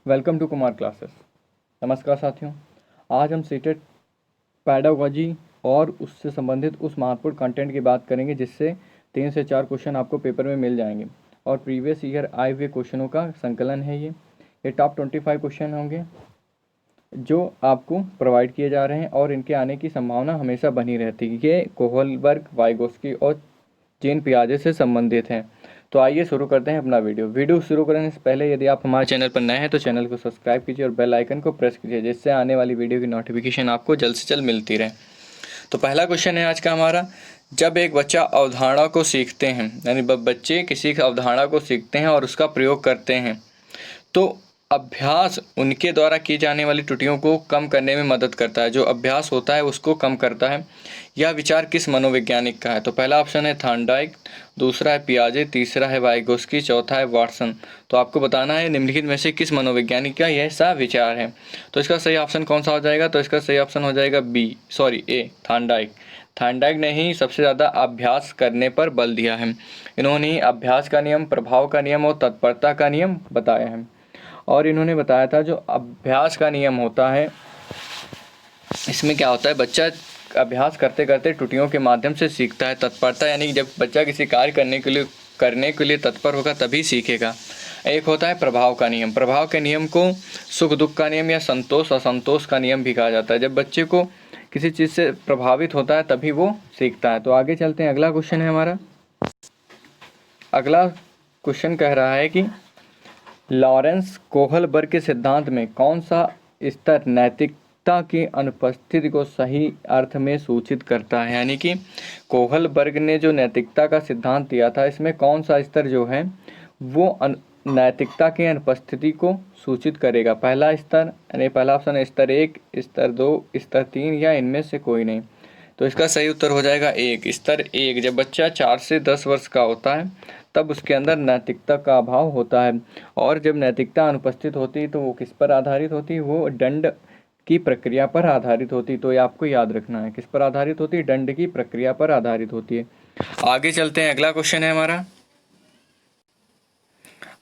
Welcome to Kumar classes. नमस्कार साथियों, आज हम सीटेट पैडागोजी और उससे संबंधित उस महत्वपूर्ण कंटेंट की बात करेंगे जिससे 3 से 4 क्वेश्चन आपको पेपर में मिल जाएंगे और प्रीवियस ईयर आए हुए क्वेश्चनों का संकलन है। ये टॉप 25 क्वेश्चन होंगे जो आपको प्रोवाइड किए जा रहे हैं और इनके आने की संभावना हमेशा बनी रहती है। ये कोहलबर्ग, वाइगोस्की और जीन पियाजे से संबंधित हैं। तो आइए शुरू करते हैं अपना वीडियो शुरू करने से पहले यदि आप हमारे चैनल पर नए हैं तो चैनल को सब्सक्राइब कीजिए और बेल आइकन को प्रेस कीजिए जिससे आने वाली वीडियो की नोटिफिकेशन आपको जल्द से जल्द मिलती रहे। तो पहला क्वेश्चन है आज का हमारा, जब एक बच्चा अवधारणा को सीखते हैं, यानी बच्चे किसी अवधारणा को सीखते हैं और उसका प्रयोग करते हैं तो अभ्यास उनके द्वारा की जाने वाली त्रुटियों को कम करने में मदद करता है। जो अभ्यास होता है उसको कम करता है। यह विचार किस मनोवैज्ञानिक का है? तो पहला ऑप्शन है थॉर्नडाइक, दूसरा है पियाजे, तीसरा है वाइगोस्की, चौथा है वाटसन। तो आपको बताना है निम्नलिखित में से किस मनोवैज्ञानिक का यह सा विचार है। तो इसका सही ऑप्शन कौन सा हो जाएगा? तो इसका सही ऑप्शन हो जाएगा ए, थॉर्नडाइक। थॉर्नडाइक ने ही सबसे ज़्यादा अभ्यास करने पर बल दिया है। इन्होंने ही अभ्यास का नियम, प्रभाव का नियम और तत्परता का नियम बताया है। और इन्होंने बताया था जो अभ्यास का नियम होता है इसमें क्या होता है, बच्चा अभ्यास करते करते त्रुटियों के माध्यम से सीखता है। तत्परता यानी कि जब बच्चा किसी कार्य करने के लिए तत्पर होगा तभी सीखेगा। एक होता है प्रभाव का नियम। प्रभाव के नियम को सुख दुख का नियम या संतोष असंतोष का नियम भी कहा जाता है। जब बच्चे को किसी चीज़ से प्रभावित होता है तभी वो सीखता है। तो आगे चलते हैं, अगला क्वेश्चन है हमारा। अगला क्वेश्चन कह रहा है कि लॉरेंस कोहलबर्ग के सिद्धांत में कौन सा स्तर नैतिकता की अनुपस्थिति को सही अर्थ में सूचित करता है? यानी कि कोहलबर्ग ने जो नैतिकता का सिद्धांत दिया था इसमें कौन सा स्तर जो है वो नैतिकता की अनुपस्थिति को सूचित करेगा? पहला स्तर यानी पहला ऑप्शन है स्तर 1, स्तर 2, स्तर 3 या इनमें से कोई नहीं। तो इसका सही उत्तर हो जाएगा स्तर 1। जब बच्चा 4 से 10 वर्ष का होता है तब उसके अंदर नैतिकता का अभाव होता है और जब नैतिकता अनुपस्थित होती है तो वो किस पर आधारित होती है? वो दंड की प्रक्रिया पर आधारित होती है। तो ये आपको याद रखना है, किस पर आधारित होती है? दंड की प्रक्रिया पर आधारित होती है। आगे चलते हैं, अगला क्वेश्चन है हमारा।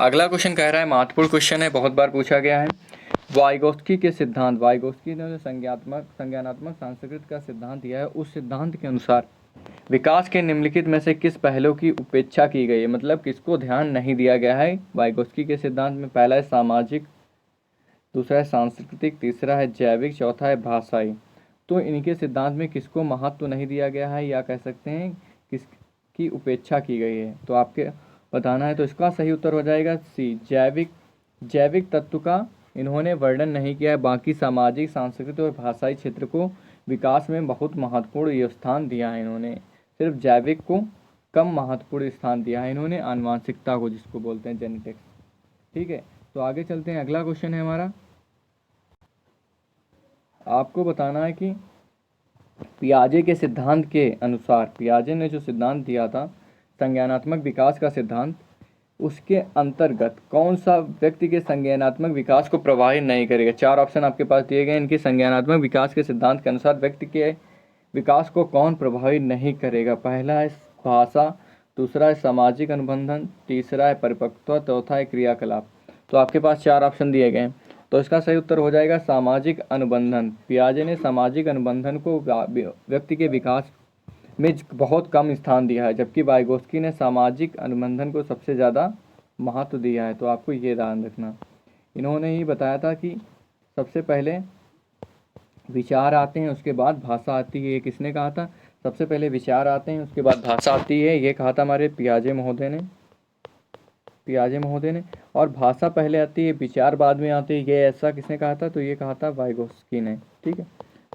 अगला क्वेश्चन कह रहा है, महत्वपूर्ण क्वेश्चन है, बहुत बार पूछा गया है। वाइगोस्की के सिद्धांत, वाइगोस्की ने जो संज्ञानात्मक सांस्कृत का सिद्धांत दिया है उस सिद्धांत के अनुसार विकास के निम्नलिखित में से किस पहलू की उपेक्षा की गई है? मतलब किसको ध्यान नहीं दिया गया है वाइगोस्की के सिद्धांत में? पहला है सामाजिक, दूसरा है सांस्कृतिक, तीसरा है जैविक, चौथा है भाषाई। तो इनके सिद्धांत में किसको महत्व नहीं दिया गया है या कह सकते हैं किसकी उपेक्षा की गई है? तो आपके बताना है। तो इसका सही उत्तर हो जाएगा सी, जैविक तत्व का इन्होंने वर्णन नहीं किया है। बाकी सामाजिक, सांस्कृतिक और भाषाई क्षेत्र को विकास में बहुत महत्वपूर्ण स्थान दिया है इन्होंने। सिर्फ जैविक को कम महत्वपूर्ण स्थान दिया है इन्होंने, आनुवांशिकता को जिसको बोलते हैं जेनेटिक्स। ठीक है, तो आगे चलते हैं, अगला क्वेश्चन है हमारा। आपको बताना है कि पियाजे के सिद्धांत के अनुसार, पियाजे ने जो सिद्धांत दिया था संज्ञानात्मक विकास का सिद्धांत, उसके अंतर्गत कौन सा व्यक्ति के संज्ञानात्मक विकास को प्रभावित नहीं करेगा? 4 ऑप्शन आपके पास दिए गए। इनके संज्ञानात्मक विकास के सिद्धांत के अनुसार व्यक्ति के विकास को कौन प्रभावित नहीं करेगा? पहला है भाषा, दूसरा है सामाजिक अनुबंधन, तीसरा है परिपक्वता, चौथा है क्रियाकलाप। तो आपके पास 4 ऑप्शन दिए गए, तो इसका सही उत्तर हो जाएगा सामाजिक अनुबंधन। पियाजे ने सामाजिक अनुबंधन को व्यक्ति के विकास में बहुत कम स्थान दिया है, जबकि वाइगोस्की ने सामाजिक अनुबंधन को सबसे ज़्यादा महत्व दिया है। तो आपको ये ध्यान रखना। इन्होंने ही बताया था कि सबसे पहले विचार आते हैं उसके बाद भाषा आती है। ये किसने कहा था? सबसे पहले विचार आते हैं उसके बाद भाषा आती है, ये कहा था हमारे पियाजे महोदय ने। और भाषा पहले आती है, विचार बाद में आते हैं, ये ऐसा किसने कहा था? तो ये कहा था वाइगोस्की ने। ठीक है,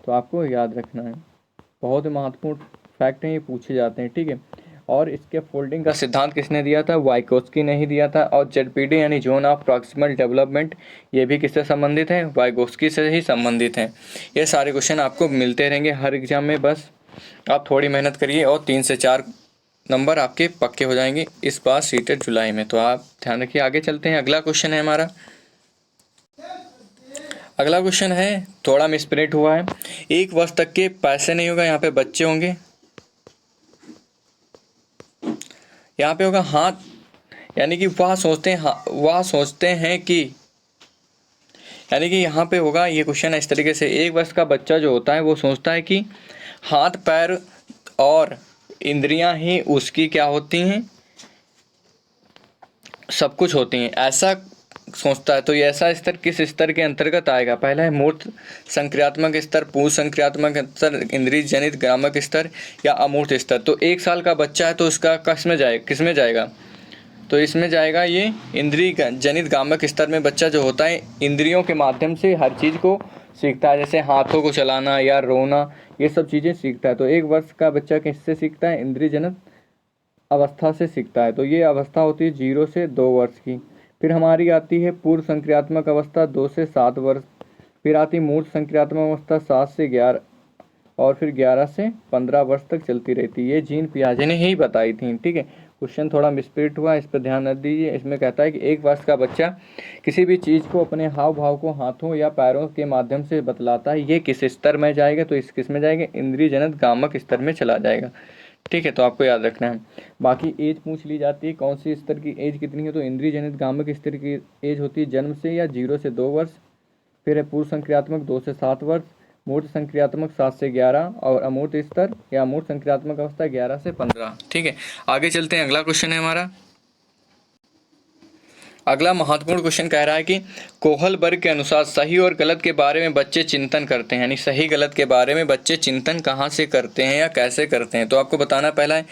तो आपको याद रखना है, बहुत महत्वपूर्ण फैक्ट हैं, ये पूछे जाते हैं। ठीक है, और इसके फोल्डिंग का सिद्धांत किसने दिया था? वाइगोस्की ने ही दिया था। और जेडपीडी यानी जोन ऑफ प्रॉक्सिमल डेवलपमेंट, ये भी किससे संबंधित है? वाइगोस्की से ही संबंधित हैं। ये सारे क्वेश्चन आपको मिलते रहेंगे हर एग्जाम में, बस आप थोड़ी मेहनत करिए और 3 से 4 नंबर आपके पक्के हो जाएंगे इस बार सीटेट जुलाई में। तो आप ध्यान रखिए। आगे चलते हैं, अगला क्वेश्चन है हमारा। अगला क्वेश्चन है, थोड़ा मिसप्रिंट हुआ है। 1 वर्ष तक के पैसे नहीं होगा, यहाँ पे बच्चे होंगे, यहाँ पे होगा हाथ, यानी कि वह सोचते हैं कि यानी कि यहाँ पे होगा ये क्वेश्चन इस तरीके से, 1 वर्ष का बच्चा जो होता है वो सोचता है कि हाथ पैर और इंद्रियां ही उसकी क्या होती हैं, सब कुछ होती हैं, ऐसा सोचता है। तो ये ऐसा स्तर किस स्तर के अंतर्गत आएगा? पहला है मूर्त संक्रियात्मक स्तर, पूर्ण संक्रियात्मक स्तर, इंद्रिय जनित ग्रामक स्तर या अमूर्त स्तर। तो 1 साल का बच्चा है तो उसका किस में जाएगा? तो इसमें जाएगा ये इंद्रिय जनित गामक स्तर में बच्चा जो होता है इंद्रियों के माध्यम से हर चीज़ को सीखता है, जैसे हाथों को चलाना या रोना, ये सब चीज़ें सीखता है। तो 1 वर्ष का बच्चा किससे सीखता है? इंद्रिय जनित अवस्था से सीखता है। तो ये अवस्था होती है 0 से 2 वर्ष की। फिर हमारी आती है पूर्व संक्रियात्मक अवस्था 2 से 7 वर्ष। फिर आती मूर्त संक्रियात्मक अवस्था 7 से 11 और फिर 11 से 15 वर्ष तक चलती रहती है। ये जीन पियाजे ने ही बताई थी। ठीक है, क्वेश्चन थोड़ा मिसप्रिंट हुआ, इस पर ध्यान न दीजिए। इसमें कहता है कि 1 वर्ष का बच्चा किसी भी चीज़ को अपने हाव भाव को हाथों या पैरों के माध्यम से बतलाता है। ये किस स्तर में जाएगा? तो इस किस में जाएगा? इंद्रिय जनित गामक स्तर में चला जाएगा। ठीक है, तो आपको याद रखना है। बाकी एज पूछ ली जाती है, कौन सी स्तर की एज कितनी है? तो इंद्रिय जनित गामक स्तर की एज होती है जन्म से या 0 से 2 वर्ष। फिर है पूर्व संक्रियात्मक 2 से 7 वर्ष, मूर्त संक्रियात्मक 7 से 11 और अमूर्त स्तर या अमूर्त संक्रियात्मक अवस्था 11 से 15। ठीक है, आगे चलते हैं। अगला क्वेश्चन है हमारा, अगला महत्वपूर्ण क्वेश्चन कह रहा है कि कोहल वर्ग के अनुसार सही और गलत के बारे में बच्चे चिंतन करते हैं, यानी सही गलत के बारे में बच्चे चिंतन कहाँ से करते हैं या कैसे करते हैं? तो आपको बताना पहला है,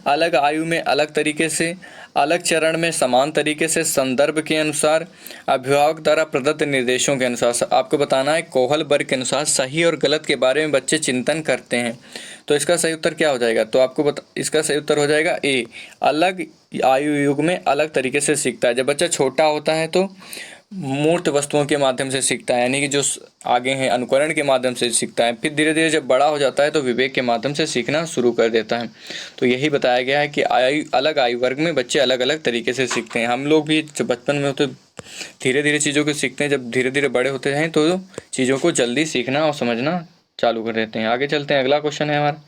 अलग आयु में अलग तरीके से, अलग चरण में समान तरीके से, संदर्भ के अनुसार, अभिभावक द्वारा प्रदत्त निर्देशों के अनुसार। आपको बताना है कोहल वर्ग के अनुसार सही और गलत के बारे में बच्चे चिंतन करते हैं। तो इसका सही उत्तर क्या हो जाएगा? तो आपको इसका सही उत्तर हो जाएगा ए, अलग आयु युग में अलग तरीके से सीखता है। जब बच्चा छोटा होता है तो मूर्त वस्तुओं के माध्यम से सीखता है, यानी कि जो आगे हैं अनुकरण के माध्यम से सीखता है। फिर धीरे धीरे जब बड़ा हो जाता है तो विवेक के माध्यम से सीखना शुरू कर देता है। तो यही बताया गया है कि अलग आयु वर्ग में बच्चे अलग अलग तरीके से सीखते हैं। हम लोग भी जब बचपन में होते धीरे धीरे चीज़ों को सीखते हैं, जब धीरे धीरे बड़े होते हैं तो चीज़ों को जल्दी सीखना और समझना चालू कर देते हैं। आगे चलते हैं, अगला क्वेश्चन है हमारा,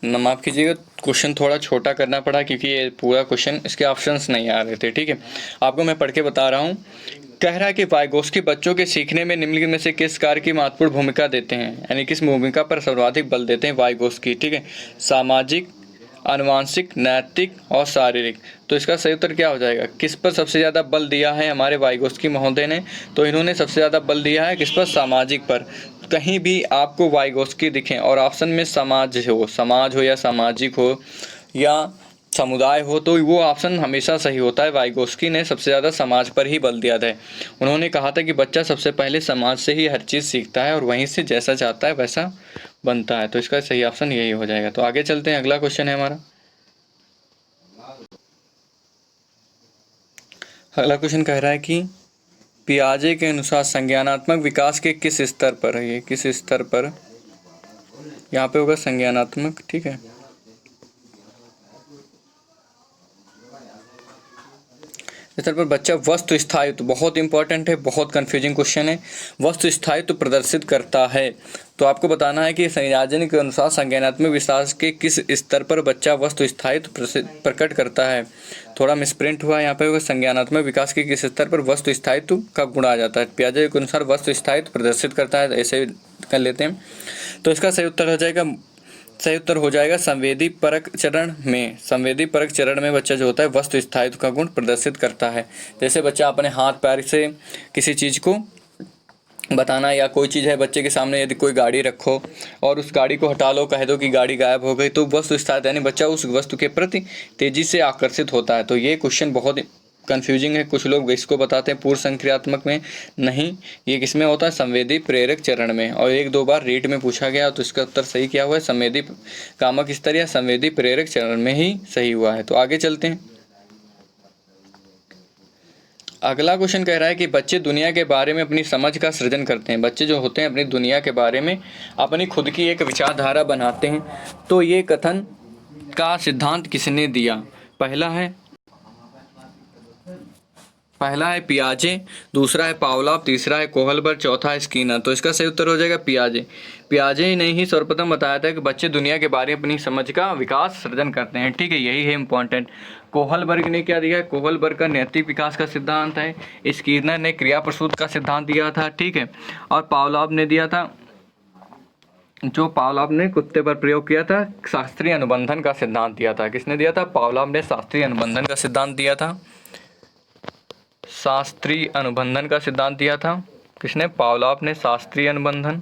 माफ़ कीजिएगा क्वेश्चन थोड़ा छोटा करना पड़ा क्योंकि ये पूरा क्वेश्चन इसके ऑप्शंस नहीं आ रहे थे। ठीक है, आपको मैं पढ़ के बता रहा हूँ। कह रहा है कि वाइगोत्स्की बच्चों के सीखने में निम्नलिखित में से किस कार्य की महत्वपूर्ण भूमिका देते हैं, यानी किस भूमिका पर सर्वाधिक बल देते हैं वाइगोत्स्की? ठीक है, सामाजिक, आनुवांशिक, नैतिक और शारीरिक। तो इसका सही उत्तर क्या हो जाएगा? किस पर सबसे ज़्यादा बल दिया है हमारे वाइगोत्स्की महोदय ने? तो इन्होंने सबसे ज़्यादा बल दिया है किस पर? सामाजिक पर। कहीं भी आपको वाइगोत्स्की दिखें और ऑप्शन में समाज हो या सामाजिक हो या समुदाय हो तो वो ऑप्शन हमेशा सही होता है। वाइगोत्स्की ने सबसे ज़्यादा समाज पर ही बल दिया था। उन्होंने कहा था कि बच्चा सबसे पहले समाज से ही हर चीज़ सीखता है और वहीं से जैसा चाहता है वैसा बनता है। तो इसका सही ऑप्शन यही हो जाएगा। तो आगे चलते हैं, अगला क्वेश्चन है हमारा, अगला क्वेश्चन कह रहा है कि पियाजे के अनुसार संज्ञानात्मक विकास के किस स्तर पर है? ये किस स्तर पर, यहाँ पे होगा संज्ञानात्मक। ठीक है, स्तर पर बच्चा वस्तु स्थायित्व, बहुत इंपॉर्टेंट है, बहुत कंफ्यूजिंग क्वेश्चन है, वस्तु स्थायित्व प्रदर्शित करता है। तो आपको बताना है कि संज्ञाजन के अनुसार संज्ञानात्मक विकास के किस स्तर पर बच्चा वस्तु स्थायित्व प्रकट करता है। थोड़ा मिसप्रिंट हुआ, यहाँ पे होगा संज्ञानात्मक विकास के किस स्तर पर वस्तु स्थायित्व का गुण आ जाता है। पियाजे के अनुसार वस्तु स्थायित्व प्रदर्शित करता है, ऐसे कर लेते हैं। तो इसका सही उत्तर हो जाएगा संवेदी परक चरण में। संवेदी परक चरण में बच्चा जो होता है वस्तु स्थायित्व का गुण प्रदर्शित करता है। जैसे बच्चा अपने हाथ पैर से किसी चीज़ को बताना, या कोई चीज़ है बच्चे के सामने, यदि कोई गाड़ी रखो और उस गाड़ी को हटा लो, कह दो कि गाड़ी गायब हो गई, तो वस्तु स्थायित्व यानी बच्चा उस वस्तु के प्रति तेजी से आकर्षित होता है। तो ये क्वेश्चन बहुत कंफ्यूजिंग है। कुछ लोग इसको बताते हैं पूर्व संक्रियात्मक में, नहीं, ये किसमें होता है? संवेदी प्रेरक चरण में। और 1-2 बार रीट में पूछा गया, तो इसका उत्तर सही क्या हुआ है? संवेदी कामक स्तर या संवेदी प्रेरक चरण में ही सही हुआ है। तो आगे चलते हैं, अगला क्वेश्चन कह रहा है कि बच्चे दुनिया के बारे में अपनी समझ का सृजन करते हैं। बच्चे जो होते हैं अपनी दुनिया के बारे में अपनी खुद की एक विचारधारा बनाते हैं। तो ये कथन का सिद्धांत किसने दिया? पहला है पियाजे, दूसरा है पावलोव, तीसरा है कोहलबर्ग, चौथा है स्किनर। तो इसका सही उत्तर हो जाएगा पियाजे। पियाजे ने ही सर्वप्रथम बताया था कि बच्चे दुनिया के बारे में अपनी समझ का विकास सृजन करते हैं। ठीक है, यही है इम्पॉर्टेंट। कोहलबर्ग ने क्या दिया है, कोहलबर्ग का नैतिक विकास का सिद्धांत है। स्किनर ने क्रिया प्रसूत का सिद्धांत दिया था, ठीक है। और पावलोव ने दिया था, जो पावलोव ने कुत्ते पर प्रयोग किया था, शास्त्रीय अनुबंधन का सिद्धांत दिया था। किसने दिया था? पावलोव ने शास्त्रीय अनुबंधन का सिद्धांत दिया था। शास्त्रीय अनुबंधन का सिद्धांत दिया था किसने? पावलोव ने शास्त्रीय अनुबंधन,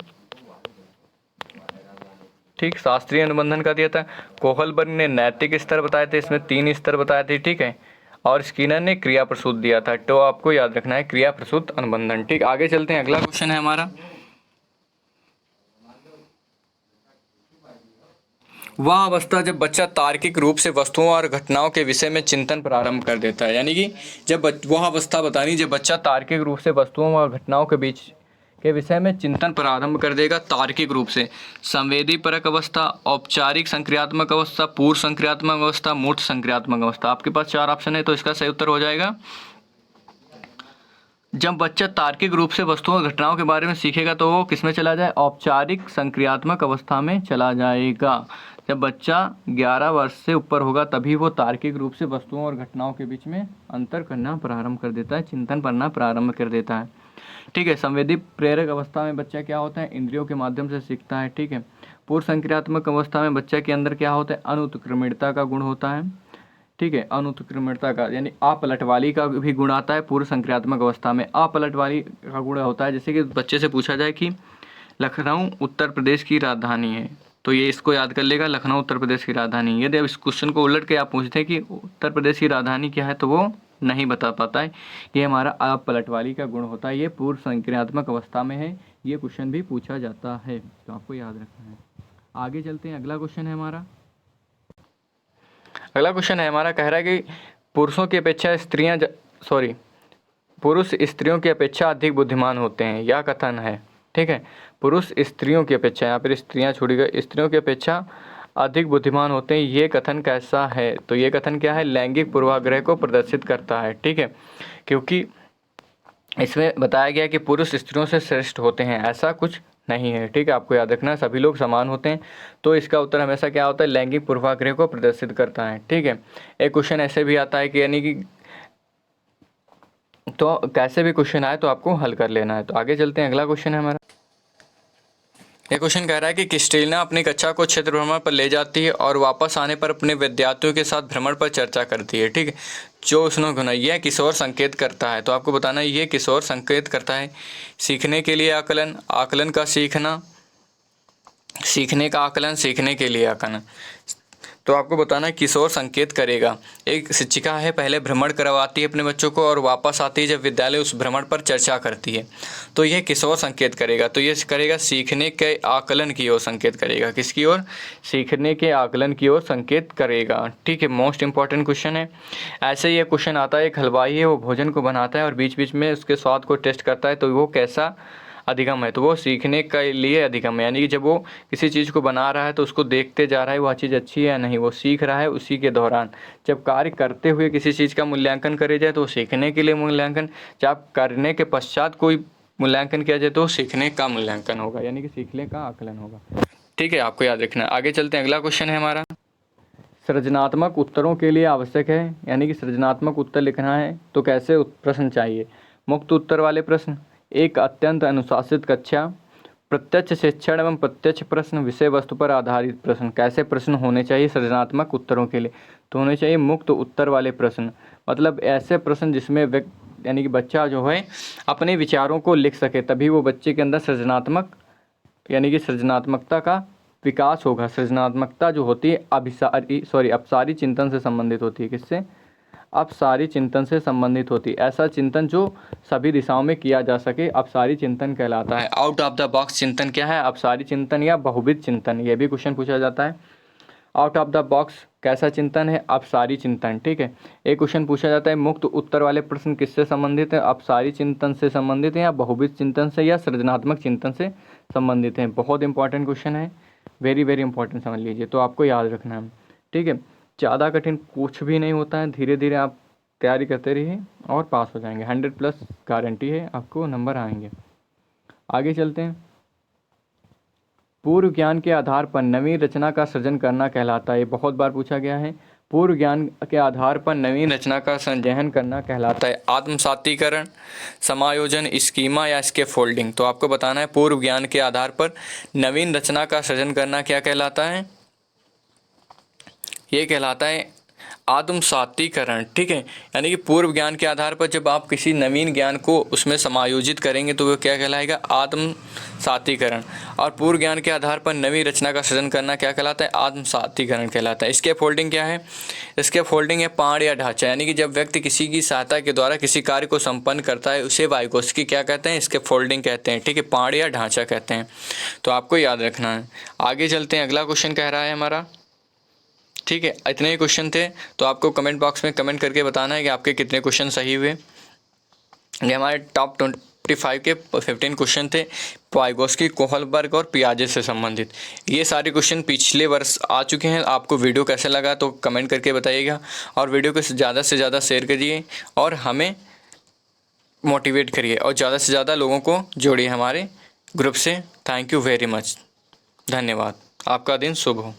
ठीक, शास्त्रीय अनुबंधन का दिया था। कोहलबर्ग ने नैतिक स्तर बताए थे, इसमें 3 स्तर बताए थे, ठीक है। और स्किनर ने क्रिया प्रसूत दिया था। तो आपको याद रखना है क्रिया प्रसूत अनुबंधन, ठीक। आगे चलते हैं, अगला क्वेश्चन है हमारा, वह अवस्था जब बच्चा तार्किक रूप से वस्तुओं और घटनाओं के विषय में चिंतन प्रारंभ कर देता है। यानी कि जब वह अवस्था बतानी जब बच्चा तार्किक रूप से वस्तुओं और घटनाओं के बीच के विषय में चिंतन प्रारंभ कर देगा तार्किक रूप से। संवेदी परक अवस्था, औपचारिक संक्रियात्मक अवस्था, पूर्व संक्रियात्मक अवस्था, मूर्त संक्रियात्मक अवस्था। आपके पास 4 ऑप्शन है, तो इसका सही उत्तर हो जाएगा जब बच्चा तार्किक रूप से वस्तुओं और घटनाओं के बारे में सीखेगा तो वो किस में चला जाए? औपचारिक संक्रियात्मक अवस्था में चला जाएगा। जब बच्चा 11 वर्ष से ऊपर होगा तभी वो तार्किक रूप से वस्तुओं और घटनाओं के बीच में अंतर करना प्रारंभ कर देता है, चिंतन करना प्रारंभ कर देता है, ठीक है। संवेदी प्रेरक अवस्था में बच्चा क्या होता है? इंद्रियों के माध्यम से सीखता है, ठीक है। पूर्व संक्रियात्मक अवस्था में बच्चा के अंदर क्या होता है? अनुत्क्रमणिकता का गुण होता है, ठीक है। अनुत्क्रमणिकता का यानी अपलटवाली का भी गुण आता है। पूर्व संक्रियात्मक अवस्था में अपलटवाली का गुण होता है। जैसे कि बच्चे से पूछा जाए कि लखनऊ उत्तर प्रदेश की राजधानी है, तो ये इसको याद कर लेगा, लखनऊ उत्तर प्रदेश की राजधानी। यदि अब इस क्वेश्चन को उलट के आप पूछते हैं कि उत्तर प्रदेश की राजधानी क्या है, तो वो नहीं बता पाता है। ये हमारा अपलटवाली का गुण होता है, ये पूर्व संक्रियात्मक अवस्था में है। ये क्वेश्चन भी पूछा जाता है, तो आपको याद रखना है। आगे चलते हैं, अगला क्वेश्चन है हमारा, कह रहा है कि पुरुषों की अपेक्षा पुरुष स्त्रियों की अपेक्षा अधिक बुद्धिमान होते हैं, यह कथन है, ठीक है। पुरुष स्त्रियों की अपेक्षा, यहाँ पर स्त्रियाँ छोड़ी गई, स्त्रियों की अपेक्षा अधिक बुद्धिमान होते हैं, ये कथन कैसा है? तो ये कथन क्या है? लैंगिक पूर्वाग्रह को प्रदर्शित करता है, ठीक है। क्योंकि इसमें बताया गया कि पुरुष स्त्रियों से श्रेष्ठ होते हैं, ऐसा कुछ नहीं है, ठीक है। आपको याद रखना है सभी लोग समान होते हैं, तो इसका उत्तर हमेशा क्या होता है? लैंगिक पूर्वाग्रह को प्रदर्शित करता है, ठीक है। एक क्वेश्चन ऐसे भी आता है कि यानी कि तो कैसे भी क्वेश्चन आए तो आपको हल कर लेना है। तो आगे चलते हैं, अगला क्वेश्चन है हमारा, ये क्वेश्चन कह रहा है कि क्रिस्टीना अपनी कक्षा को क्षेत्र भ्रमण पर ले जाती है और वापस आने पर अपने विद्यार्थियों के साथ भ्रमण पर चर्चा करती है, ठीक है। जो उसने गुना यह किशोर संकेत करता है, तो आपको बताना है ये किशोर संकेत करता है सीखने के लिए आकलन, आकलन का सीखना, सीखने का आकलन, सीखने के लिए आकलन। तो आपको बताना है किशोर संकेत करेगा। एक शिक्षिका है, पहले भ्रमण करवाती है अपने बच्चों को और वापस आती है जब विद्यालय उस भ्रमण पर चर्चा करती है, तो यह किशोर संकेत करेगा। तो ये करेगा सीखने के आकलन की ओर संकेत करेगा। किसकी ओर? सीखने के आकलन की ओर संकेत करेगा, ठीक है। मोस्ट इंपॉर्टेंट क्वेश्चन है। ऐसे ये क्वेश्चन आता है, एक हलवाई है, वो भोजन को बनाता है और बीच बीच में उसके स्वाद को टेस्ट करता है, तो वो कैसा अधिगम है? तो वो सीखने के लिए अधिगम है। यानी कि जब वो किसी चीज़ को बना रहा है तो उसको देखते जा रहा है वह चीज़ अच्छी है या नहीं, वो सीख रहा है उसी के दौरान। जब कार्य करते हुए किसी चीज़ का मूल्यांकन करे जाए तो वो सीखने के लिए मूल्यांकन, जब करने के पश्चात कोई मूल्यांकन किया जाए तो सीखने का मूल्यांकन होगा, यानी कि सीखने का आकलन होगा, ठीक है। आपको याद रखना है। आगे चलते हैं, अगला क्वेश्चन है हमारा, सृजनात्मक उत्तरों के लिए आवश्यक है, यानी कि सृजनात्मक उत्तर लिखना है तो कैसे प्रश्न चाहिए? मुक्त उत्तर वाले प्रश्न, एक अत्यंत अनुशासित कक्षा, प्रत्यक्ष शिक्षण एवं प्रत्यक्ष प्रश्न, विषय वस्तु पर आधारित प्रश्न। कैसे प्रश्न होने चाहिए सृजनात्मक उत्तरों के लिए? तो होने चाहिए मुक्त उत्तर वाले प्रश्न, मतलब ऐसे प्रश्न जिसमें यानी कि बच्चा जो है अपने विचारों को लिख सके, तभी वो बच्चे के अंदर सृजनात्मक यानी कि सृजनात्मकता का विकास होगा। सृजनात्मकता जो होती है अपसारी चिंतन से संबंधित होती है। किससे? अपसारी चिंतन से संबंधित होती है। ऐसा चिंतन जो सभी दिशाओं में किया जा सके अपसारी चिंतन कहलाता है। आउट ऑफ द बॉक्स चिंतन क्या है? अपसारी चिंतन या बहुविध चिंतन, ये भी क्वेश्चन पूछा जाता है। आउट ऑफ द बॉक्स कैसा चिंतन है? अपसारी चिंतन, ठीक है। एक क्वेश्चन पूछा जाता है मुक्त उत्तर वाले प्रश्न किससे संबंधित है? अपसारी चिंतन से संबंधित है या बहुविध चिंतन से या सृजनात्मक चिंतन से संबंधित है? बहुत इंपॉर्टेंट क्वेश्चन है, वेरी वेरी इंपॉर्टेंट, समझ लीजिए। तो आपको याद रखना है, ठीक है। ज़्यादा कठिन कुछ भी नहीं होता है, धीरे धीरे आप तैयारी करते रहिए और पास हो जाएंगे। 100+ गारंटी है, आपको नंबर आएंगे। आगे चलते हैं, पूर्व ज्ञान के आधार पर नवीन रचना का सृजन करना कहलाता है। ये बहुत बार पूछा गया है। पूर्व ज्ञान के आधार पर नवीन रचना का संचयन करना कहलाता है आत्मसातीकरण, समायोजन, स्कीमा या स्कैफोल्डिंग। तो आपको बताना है पूर्व ज्ञान के आधार पर नवीन रचना का सृजन करना क्या कहलाता है, ये कहलाता है आत्मसातीकरण। ठीक है, यानी कि पूर्व ज्ञान के आधार पर जब आप किसी नवीन ज्ञान को उसमें समायोजित करेंगे तो वो क्या कहलाएगा, आत्मसातीकरण। और पूर्व ज्ञान के आधार पर नवी रचना का सृजन करना क्या कहलाता है, आत्मसातीकरण कहलाता है। स्कैफोल्डिंग क्या है, स्कैफोल्डिंग है पहाड़ या ढांचा, यानी कि जब व्यक्ति किसी की सहायता के द्वारा किसी कार्य को संपन्न करता है उसे वाइकोस्की क्या कहते हैं, स्कैफोल्डिंग कहते हैं। ठीक है, पहाड़ या ढांचा कहते हैं, तो आपको याद रखना है। आगे चलते हैं, अगला क्वेश्चन कह रहा है हमारा, ठीक है, इतने ही क्वेश्चन थे। तो आपको कमेंट बॉक्स में कमेंट करके बताना है कि आपके कितने क्वेश्चन सही हुए। ये हमारे टॉप 25 के 15 क्वेश्चन थे वाइगोस्की, कोहलबर्ग और पियाजे से संबंधित। ये सारे क्वेश्चन पिछले वर्ष आ चुके हैं। आपको वीडियो कैसे लगा तो कमेंट करके बताइएगा, और वीडियो को ज़्यादा से ज़्यादा शेयर करिए और हमें मोटिवेट करिए और ज़्यादा से ज़्यादा लोगों को जोड़िए हमारे ग्रुप से। थैंक यू वेरी मच, धन्यवाद। आपका दिन शुभ हो।